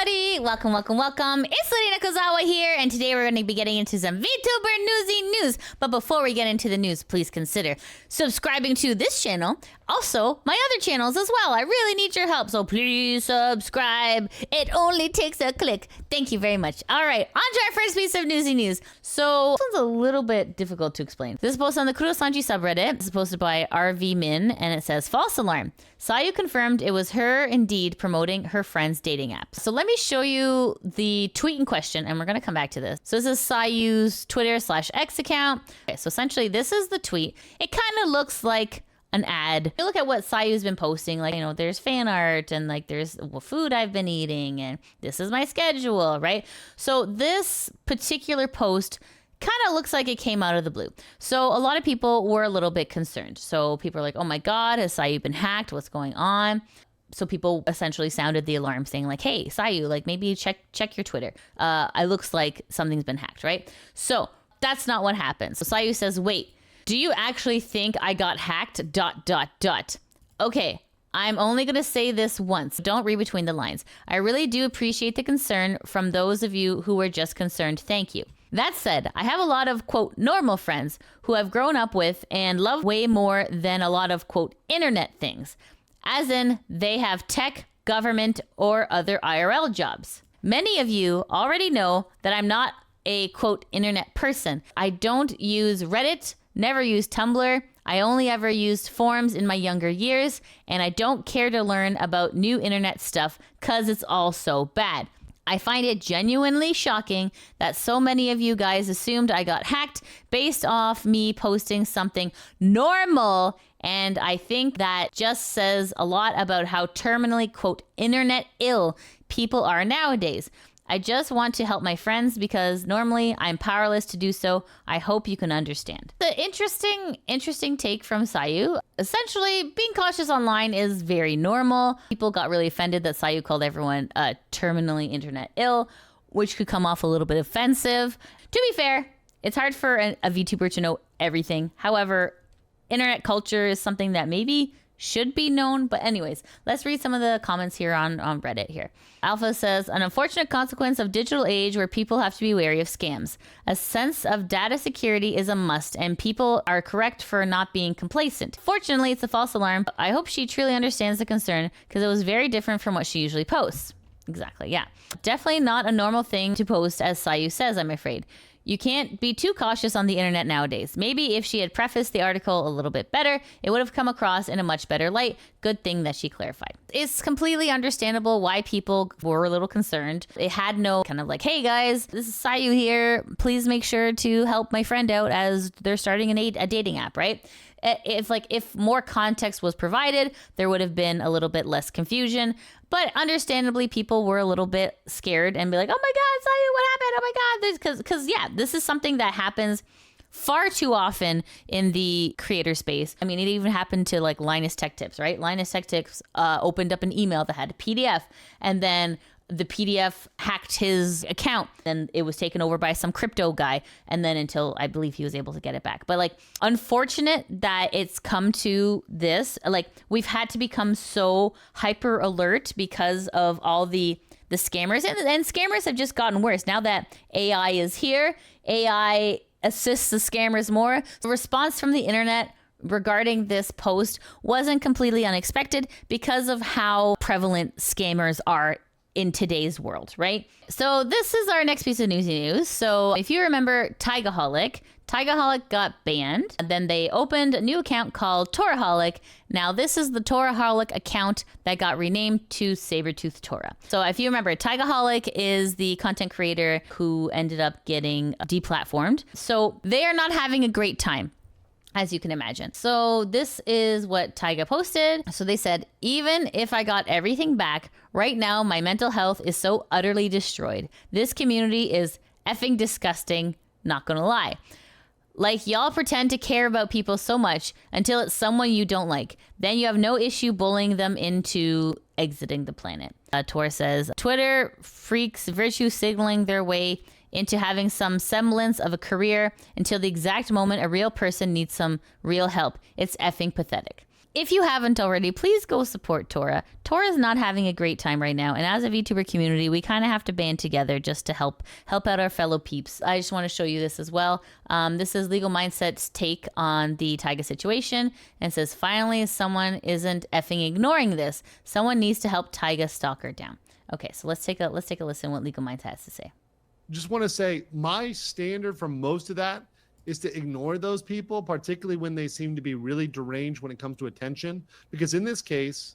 everybody! Welcome, welcome, welcome. It's Lady Nakazawa here, and today we're going to be getting into some VTuber Newsy news. But before we get into the news, please consider subscribing to this channel. Also, my other channels as well. I really need your help, so please subscribe. It only takes a click. Thank you very much. All right, on to our first piece of Newsy news. So, this one's a little bit difficult to explain. This is posted on the Kurosanji subreddit. This is posted by RV Min, and it says, false alarm. Sayu confirmed it was her indeed promoting her friend's dating app. So let me show you the tweet in question, and we're going to come back to this. So this is Sayu's Twitter/X account. Okay, so essentially this is the tweet. It kind of looks like an ad. You look at what Sayu's been posting, like, you know, there's fan art and like there's food I've been eating and this is my schedule, right? So this particular post kind of looks like it came out of the blue. So a lot of people were a little bit concerned. So people are like, oh my God, has Sayu been hacked? What's going on? So people essentially sounded the alarm saying like, hey, Sayu, like maybe check your Twitter. It looks like something's been hacked, right? So that's not what happened. So Sayu says, wait, do you actually think I got hacked? ... Okay, I'm only going to say this once. Don't read between the lines. I really do appreciate the concern from those of you who were just concerned. Thank you. That said, I have a lot of, quote, normal friends who I've grown up with and love way more than a lot of, quote, internet things. As in, they have tech, government, or other IRL jobs. Many of you already know that I'm not a, quote, internet person. I don't use Reddit, never used Tumblr. I only ever used forums in my younger years, and I don't care to learn about new internet stuff because it's all so bad. I find it genuinely shocking that so many of you guys assumed I got hacked based off me posting something normal, and I think that just says a lot about how terminally, quote, internet ill people are nowadays. I just want to help my friends because normally I'm powerless to do so. I hope you can understand. The interesting take from Sayu. Essentially, being cautious online is very normal. People got really offended that Sayu called everyone terminally internet ill, which could come off a little bit offensive. To be fair, it's hard for a VTuber to know everything. However, internet culture is something that maybe should be known. But anyways, let's read some of the comments here on Reddit here. Alpha says, an unfortunate consequence of digital age where people have to be wary of scams. A sense of data security is a must, and people are correct for not being complacent. Fortunately, it's a false alarm. I hope she truly understands the concern because it was very different from what she usually posts. Exactly, yeah. Definitely not a normal thing to post, as Sayu says, I'm afraid. You can't be too cautious on the internet nowadays. Maybe if she had prefaced the article a little bit better, it would have come across in a much better light. Good thing that she clarified. It's completely understandable why people were a little concerned. It had no kind of like, hey guys, this is Sayu here. Please make sure to help my friend out as they're starting a dating app, right? If more context was provided, there would have been a little bit less confusion. But understandably, people were a little bit scared and be like, oh my God, Sayu, what happened? Oh my God. Because yeah, this is something that happens far too often in the creator space. I mean, it even happened to like Linus Tech Tips, right? Linus Tech Tips opened up an email that had a PDF, and then the PDF hacked his account, and it was taken over by some crypto guy, and then until I believe he was able to get it back. But like, unfortunate that it's come to this. Like, we've had to become so hyper alert because of all the scammers, and scammers have just gotten worse now that AI is here. AI assists the scammers more. The response from the internet regarding this post wasn't completely unexpected because of how prevalent scammers are in today's world, right? So this is our next piece of newsy news. So if you remember TaigaHolic got banned. Then they opened a new account called TaigaHolic. Now this is the TaigaHolic account that got renamed to Sabertooth Tora. So if you remember, TaigaHolic is the content creator who ended up getting deplatformed. So they are not having a great time, as you can imagine. So this is what Taiga posted. So they said, even if I got everything back, right now my mental health is so utterly destroyed. This community is effing disgusting, not gonna lie. Like, y'all pretend to care about people so much until it's someone you don't like. Then you have no issue bullying them into exiting the planet. Tor says, Twitter freaks virtue signaling their way into having some semblance of a career until the exact moment a real person needs some real help. It's effing pathetic. if you haven't already, please go support Tora. Tora's not having a great time right now. And as a VTuber community, we kind of have to band together just to help out our fellow peeps. I just want to show you this as well. This is Legal Mindset's take on the Taiga situation, and says, finally, someone isn't effing ignoring this. Someone needs to help Taiga stalker down. Okay, so let's take a listen what Legal Mindset has to say. Just want to say my standard for most of that is to ignore those people, particularly when they seem to be really deranged when it comes to attention. Because in this case,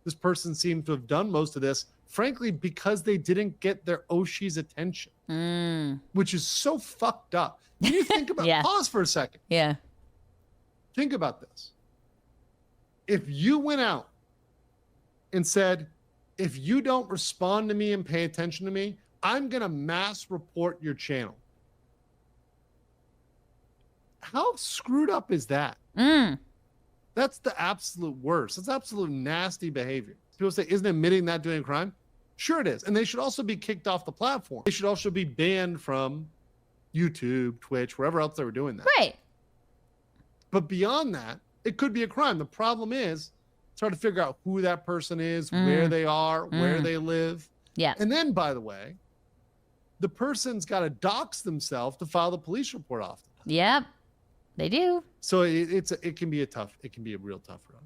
this person seems to have done most of this, frankly, because they didn't get their Oshi's attention, which is so fucked up. Can you think about, pause for a second. Yeah. Think about this. If you went out and said, if you don't respond to me and pay attention to me, I'm going to mass report your channel. How screwed up is that? That's the absolute worst. That's absolute nasty behavior. People say, isn't admitting that doing a crime? Sure it is. And they should also be kicked off the platform. They should also be banned from YouTube, Twitch, wherever else they were doing that. Right. But beyond that, it could be a crime. The problem is, it's hard to figure out who that person is, where they are, where they live. Yeah. And then, by the way, the person's got to dox themselves to file the police report off. Yep. They do. So it can be a real tough road.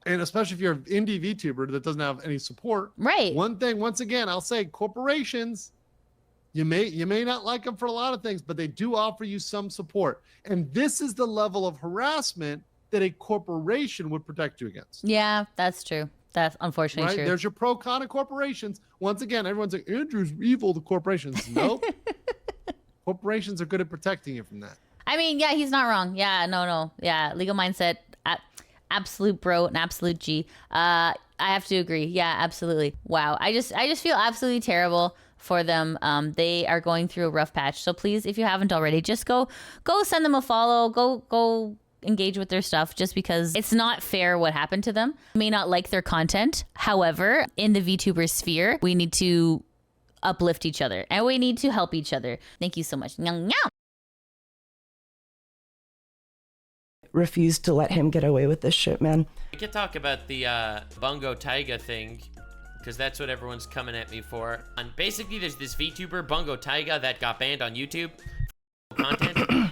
And especially if you're an indie VTuber that doesn't have any support. Right. One thing, once again, I'll say corporations, you may not like them for a lot of things, but they do offer you some support. And this is the level of harassment that a corporation would protect you against. Yeah, that's true. That's unfortunately true. There's your pro con of corporations. Once again, everyone's like, Andrew's evil to corporations. Nope. Corporations are good at protecting you from that. I mean, yeah, he's not wrong. Yeah, no. Yeah, Legal Mindset, absolute bro, an absolute G. I have to agree. Yeah, absolutely. Wow. I just feel absolutely terrible for them. They are going through a rough patch. So please, if you haven't already, just go send them a follow. Go engage with their stuff, just because it's not fair what happened to them. You may not like their content. However, in the VTuber sphere, we need to uplift each other and we need to help each other. Thank you so much. Refused to let him get away with this shit, man. I could talk about the Bungo Taiga thing, because that's what everyone's coming at me for. And basically, there's this VTuber, Bungo Taiga, that got banned on YouTube for content,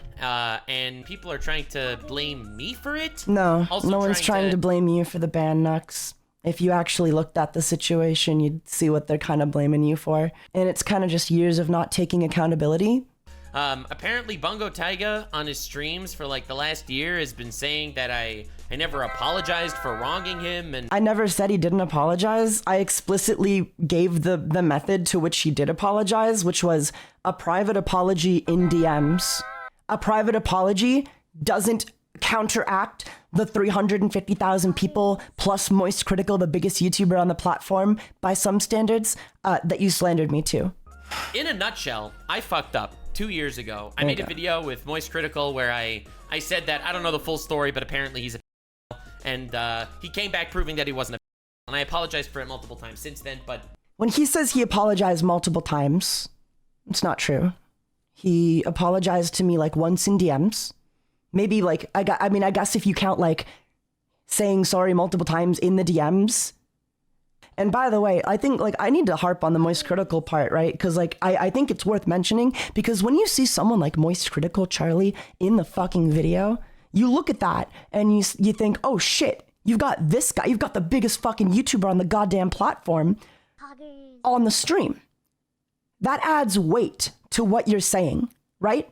and people are trying to blame me for it. No, no one's trying to blame you for the ban, Nux. If you actually looked at the situation, you'd see what they're kind of blaming you for. And it's kind of just years of not taking accountability. Apparently Bungo Taiga on his streams for like the last year has been saying that I never apologized for wronging him, and I never said he didn't apologize. I explicitly gave the method to which he did apologize, which was a private apology in DMs. A private apology doesn't counteract the 350,000 people plus Moist Critical, the biggest YouTuber on the platform by some standards, that you slandered me to. In a nutshell, I fucked up 2 years ago. I made a video with Moist Critical where I said that I don't know the full story, but apparently he's a and he came back proving that he wasn't a and I apologized for it multiple times since then. But when he says he apologized multiple times, it's not true. He apologized to me like once in DMs. Maybe like I guess if you count like saying sorry multiple times in the DMs. And by the way, I think like I need to harp on the Moist Critical part, right? Because like I think it's worth mentioning, because when you see someone like Moist Critical Charlie in the fucking video, you look at that and you think, oh shit, you've got this guy, you've got the biggest fucking YouTuber on the goddamn platform on the stream. That adds weight to what you're saying, right?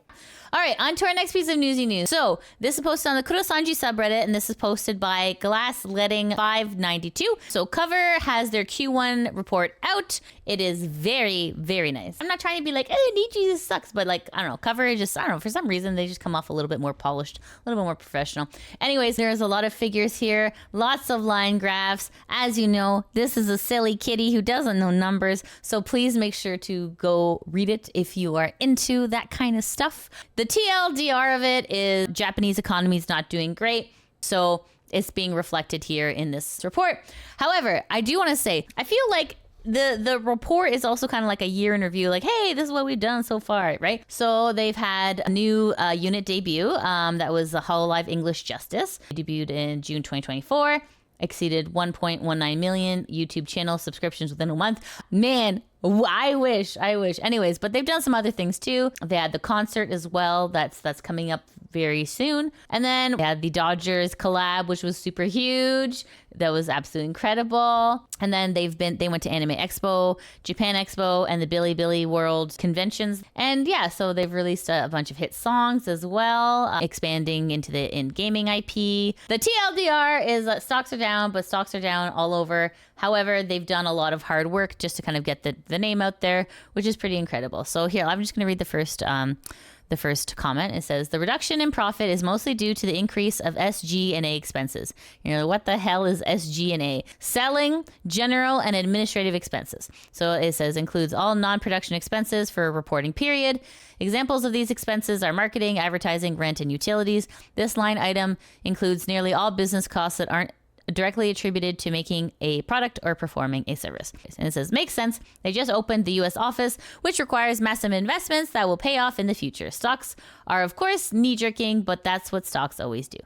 All right, on to our next piece of newsy news. So this is posted on the Kurosanji subreddit, and this is posted by Glassletting592. So Cover has their Q1 report out. It is very, very nice. I'm not trying to be like, oh, Nietzsche, this sucks, but like, I don't know, Cover just, I don't know, for some reason, they just come off a little bit more polished, a little bit more professional. Anyways, there's a lot of figures here, lots of line graphs. As you know, this is a silly kitty who doesn't know numbers, so please make sure to go read it if you are into that kind of stuff. The TLDR of it is Japanese economy is not doing great, so it's being reflected here in this report. However, I do want to say, I feel like The report is also kind of like a year in review, like, hey, this is what we've done so far, right? So they've had a new unit debut that was the Hololive English Justice. It debuted in June 2024, exceeded 1.19 million YouTube channel subscriptions within a month. Man, I wish. Anyways, but they've done some other things too. They had the concert as well. That's coming up very soon. And then they had the Dodgers collab, which was super huge. That was absolutely incredible. And then they went to Anime Expo, Japan Expo, and the Billy World conventions. And yeah, so they've released a bunch of hit songs as well, expanding into the in-gaming IP. The TLDR is stocks are down, but stocks are down all over. However, they've done a lot of hard work just to kind of get the name out there, which is pretty incredible. So here, I'm just going to read the first comment. It says, the reduction in profit is mostly due to the increase of SG&A expenses. You know, what the hell is SG&A? Selling, general, and administrative expenses. So it says includes all non-production expenses for a reporting period. Examples of these expenses are marketing, advertising, rent, and utilities. This line item includes nearly all business costs that aren't directly attributed to making a product or performing a service. And it says, makes sense. They just opened the US office, which requires massive investments that will pay off in the future. Stocks are, of course, knee-jerking, but that's what stocks always do.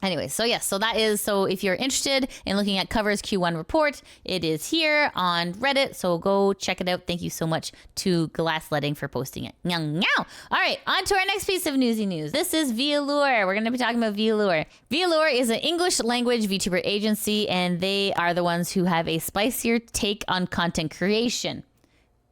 Anyway, so yes, so if you're interested in looking at Cover's Q1 report, it is here on Reddit, so go check it out. Thank you so much to Glassletting for posting it. Meow, meow. All right, on to our next piece of newsy news. This is VAllure. We're going to be talking about VAllure. VAllure is an English language VTuber agency, and they are the ones who have a spicier take on content creation.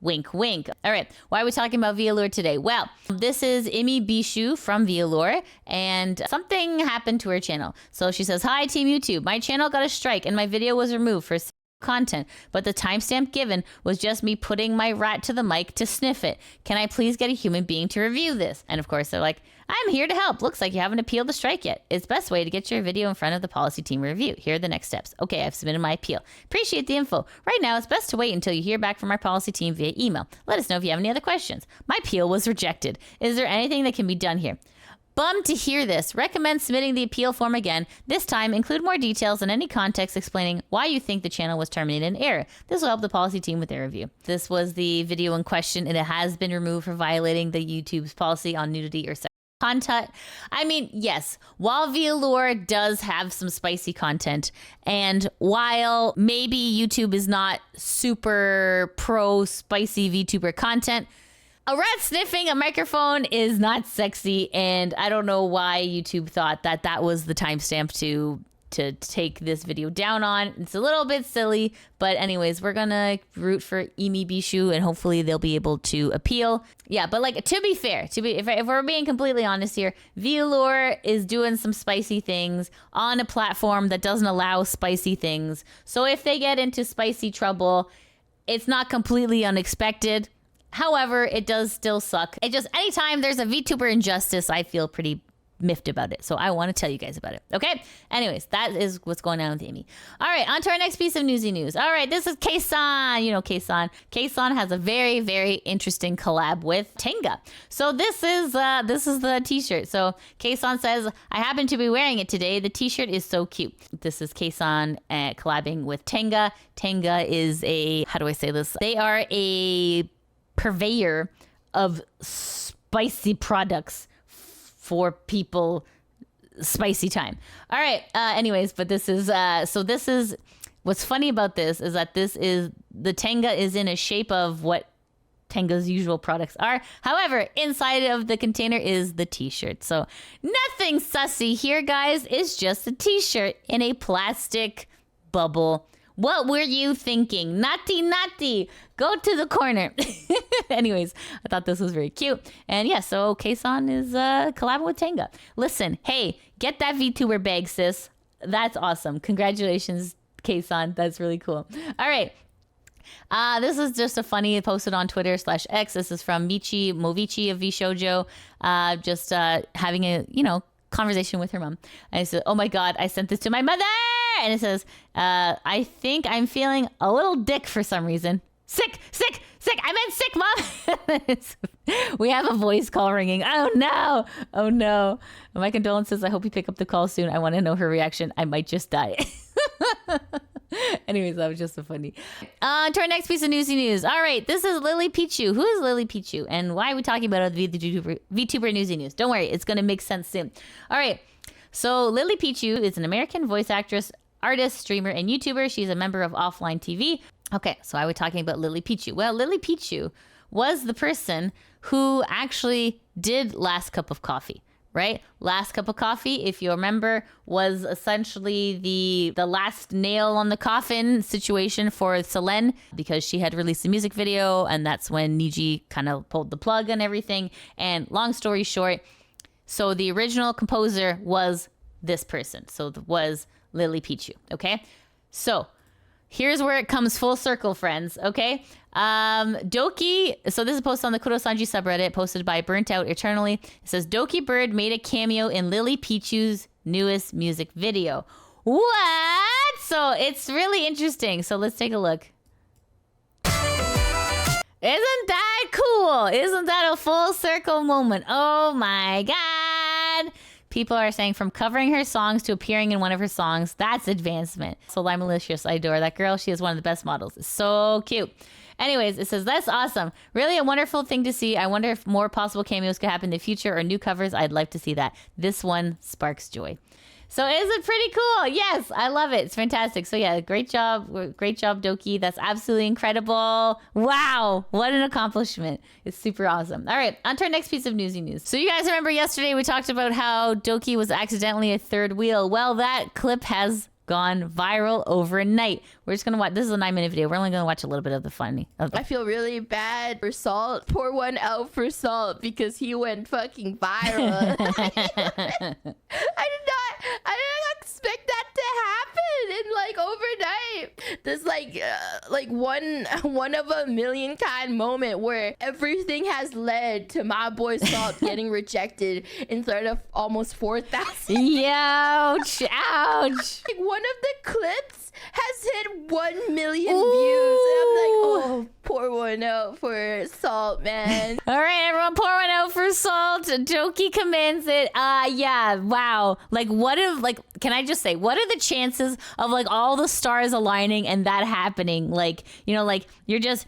Wink, wink. All right, why are we talking about VAllure today? Well, this is Lilypichu from VAllure, and something happened to her channel. So she says, hi, Team YouTube. My channel got a strike, and my video was removed for content, but the timestamp given was just me putting my rat to the mic to sniff it. Can I please get a human being to review this? And of course, they're like, I'm here to help. Looks like you haven't appealed the strike yet. It's best way to get your video in front of the policy team review. Here are the next steps. Okay, I've submitted my appeal. Appreciate the info. Right now, it's best to wait until you hear back from our policy team via email. Let us know if you have any other questions. My appeal was rejected. Is there anything that can be done here? Bummed to hear this. Recommend submitting the appeal form again. This time, include more details and any context explaining why you think the channel was terminated in error. This will help the policy team with their review. This was the video in question, and it has been removed for violating the YouTube's policy on nudity or content. I mean, yes, while VAllure does have some spicy content, and while maybe YouTube is not super pro spicy VTuber content, a rat sniffing a microphone is not sexy, and I don't know why YouTube thought that that was the timestamp to take this video down on. It's a little bit silly, but anyways, we're gonna root for Lilypichu, and hopefully they'll be able to appeal. Yeah, but like, to be fair, if we're being completely honest here, VAllure is doing some spicy things on a platform that doesn't allow spicy things. So if they get into spicy trouble, it's not completely unexpected. However, it does still suck. It just, anytime there's a VTuber injustice, I feel pretty miffed about it. So I want to tell you guys about it. Okay? Anyways, that is what's going on with Amy. All right, on to our next piece of newsy news. All right, this is KSON. You know KSON. KSON has a very, very interesting collab with Tenga. So this is the t-shirt. So KSON says, I happen to be wearing it today. The t-shirt is so cute. This is KSON collabing with Tenga. Tenga is a, how do I say this? They are a purveyor of spicy products for people spicy time. All right, anyways, but this is what's funny about this is that this is, the Tenga is in a shape of what Tenga's usual products are. However, inside of the container is the t-shirt. So nothing sussy here, guys. It's just a t-shirt in a plastic bubble. What were you thinking? Natty, go to the corner. Anyways, I thought this was very cute. And yeah, so KSON is collabing with Tenga. Listen, hey, get that VTuber bag, sis. That's awesome. Congratulations, KSON. That's really cool. All right. This is just a funny posted on Twitter/X. This is from Movichi of VShoujo. Just having a, conversation with her mom. I said, oh my God, I sent this to my mother. And it says, I think I'm feeling a little dick for some reason. Sick. I meant sick, Mom. We have a voice call ringing. Oh no. My condolences. I hope you pick up the call soon. I want to know her reaction. I might just die. Anyways, that was just so funny. To our next piece of Newsy news. All right, this is Lilypichu. Who is Lilypichu? And why are we talking about the VTuber Newsy news? Don't worry, it's going to make sense soon. All right, so Lilypichu is an American voice actress, artist, streamer, and YouTuber. She's a member of Offline TV. Okay, so why are we talking about Lilypichu? Well, Lilypichu was the person who actually did Last Cup of Coffee. Right? Last Cup of Coffee, if you remember, was essentially the last nail on the coffin situation for Selene because she had released a music video and that's when Niji kind of pulled the plug and everything. And long story short, so the original composer was this person. So it was Lilypichu. Okay? So here's where it comes full circle, friends. Okay? Doki, so this is posted on the Kurosanji subreddit, posted by Burnt Out Eternally. It says, Dokibird made a cameo in Lilypichu's newest music video. What? So it's really interesting. So let's take a look. Isn't that cool? Isn't that a full circle moment? Oh my God. People are saying from covering her songs to appearing in one of her songs, that's advancement. So I'm malicious. I adore that girl. She is one of the best models. It's so cute. Anyways, it says, that's awesome. Really a wonderful thing to see. I wonder if more possible cameos could happen in the future or new covers. I'd like to see that. This one sparks joy. So is it pretty cool? Yes, I love it. It's fantastic. So yeah, great job. Great job, Doki. That's absolutely incredible. Wow, what an accomplishment. It's super awesome. All right, on to our next piece of newsy news. So you guys remember yesterday we talked about how Doki was accidentally a third wheel. Well, that clip has gone viral overnight. We're just gonna watch. This is a 9-minute video. We're only gonna watch a little bit of the funny. I feel really bad for Salt. Pour one out for Salt because he went fucking viral. I did not expect that to happen in like overnight. This like one of a million kind moment where everything has led to my boy Salt getting rejected in front of almost 4,000. Ouch! Ouch! Like one of the clips has hit 1 million views. And I'm like, oh, pour one out for Salt, man. All right, everyone, pour one out for Salt. Doki commands it. Yeah, wow. Like, can I just say, what are the chances of like all the stars aligning and that happening? Like, you know, like you're just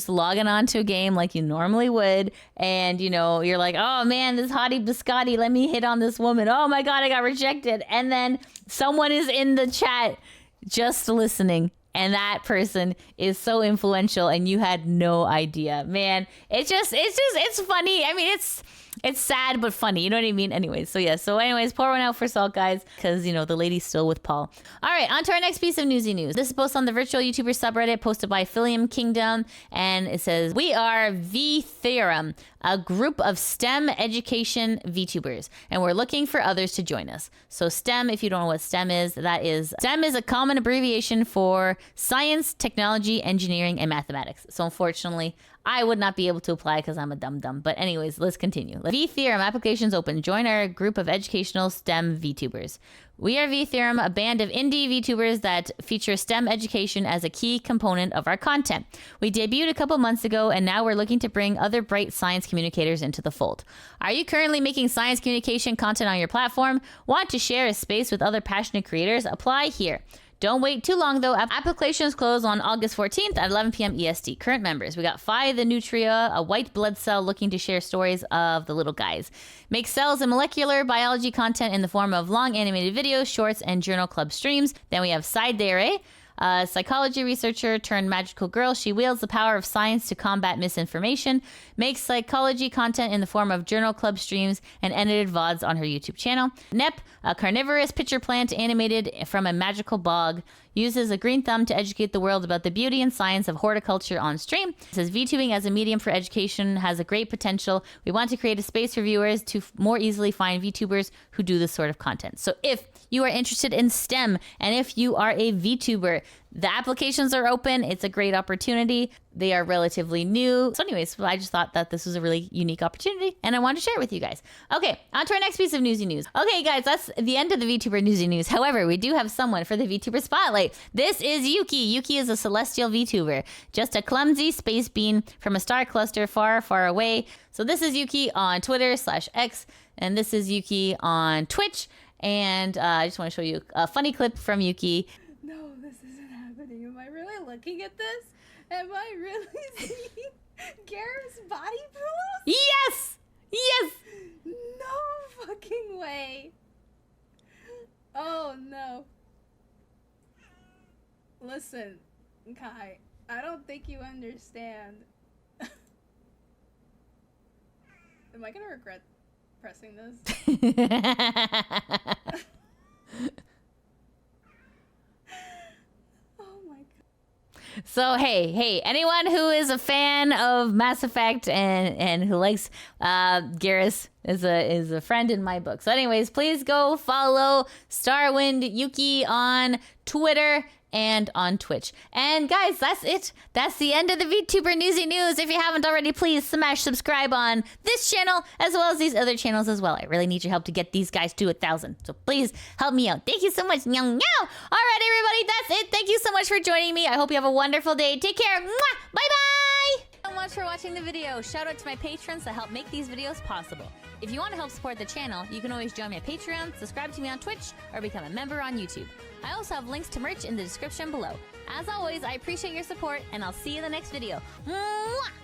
logging on to a game like you normally would, and you know, you're like, oh man, this hottie biscotti, let me hit on this woman. Oh my God, I got rejected. And then someone is in the chat just listening, and that person is so influential and you had no idea. Man, it's funny. I mean, it's sad but funny, you know what I mean? Anyways, pour one out for Salt, guys, because you know the lady's still with Paul. All right, on to our next piece of newsy news. This is posted on the virtual YouTuber subreddit, posted by Philium Kingdom, and it says, we are VTheorem, a group of STEM education VTubers, and we're looking for others to join us. So STEM, if you don't know what STEM is STEM is a common abbreviation for science, technology, engineering, and mathematics. So unfortunately, I would not be able to apply because I'm a dum-dum. But anyways, let's continue. VTheorem applications open. Join our group of educational STEM VTubers. We are VTheorem, a band of indie VTubers that feature STEM education as a key component of our content. We debuted a couple months ago, and now we're looking to bring other bright science communicators into the fold. Are you currently making science communication content on your platform? Want to share a space with other passionate creators? Apply here. Don't wait too long, though. Applications close on August 14th at 11 p.m. EST. Current members, we got Phi the Nutria, a white blood cell looking to share stories of the little guys. Make cells and molecular biology content in the form of long animated videos, shorts, and journal club streams. Then we have Side Dere, a psychology researcher turned magical girl. She wields the power of science to combat misinformation, makes psychology content in the form of journal club streams and edited VODs on her YouTube channel. Nep, a carnivorous pitcher plant animated from a magical bog, uses a green thumb to educate the world about the beauty and science of horticulture on stream. It says VTubing as a medium for education has a great potential. We want to create a space for viewers to more easily find VTubers who do this sort of content. So if you are interested in STEM and if you are a VTuber, the applications are open. It's a great opportunity. They are relatively new. So anyways, I just thought that this was a really unique opportunity and I wanted to share it with you guys. Okay, on to our next piece of newsy news. Okay, guys, that's the end of the VTuber newsy news. However, we do have someone for the VTuber spotlight. This is Yuki. Yuki is a celestial VTuber, just a clumsy space bean from a star cluster far, far away. So this is Yuki on Twitter/X, and this is Yuki on Twitch. And I just want to show you a funny clip from Yuki. No, this isn't happening. happening? Am I really looking at this? Am I really seeing Garrett's body pillows? Yes! Yes! No fucking way. Oh no. Listen, Kai, I don't think you understand. Am I gonna regret pressing this? Oh my god. So hey, anyone who is a fan of Mass Effect and who likes Garrus is a friend in my book. So anyways, please go follow Starwind Yuki on Twitter and on Twitch. And guys, that's it. That's the end of the VTuber Newsy News. If you haven't already, please smash subscribe on this channel as well as these other channels as well. I really need your help to get these guys to 1,000. So please help me out. Thank you so much. Meow, meow. All right, everybody, that's it. Thank you so much for joining me. I hope you have a wonderful day. Take care. Mwah! Bye-bye. So much for watching the video. Shout out to my patrons that help make these videos possible. If you want to help support the channel, you can always join me at Patreon, subscribe to me on Twitch, or become a member on YouTube. I also have links to merch in the description below. As always, I appreciate your support, and I'll see you in the next video. Mwah!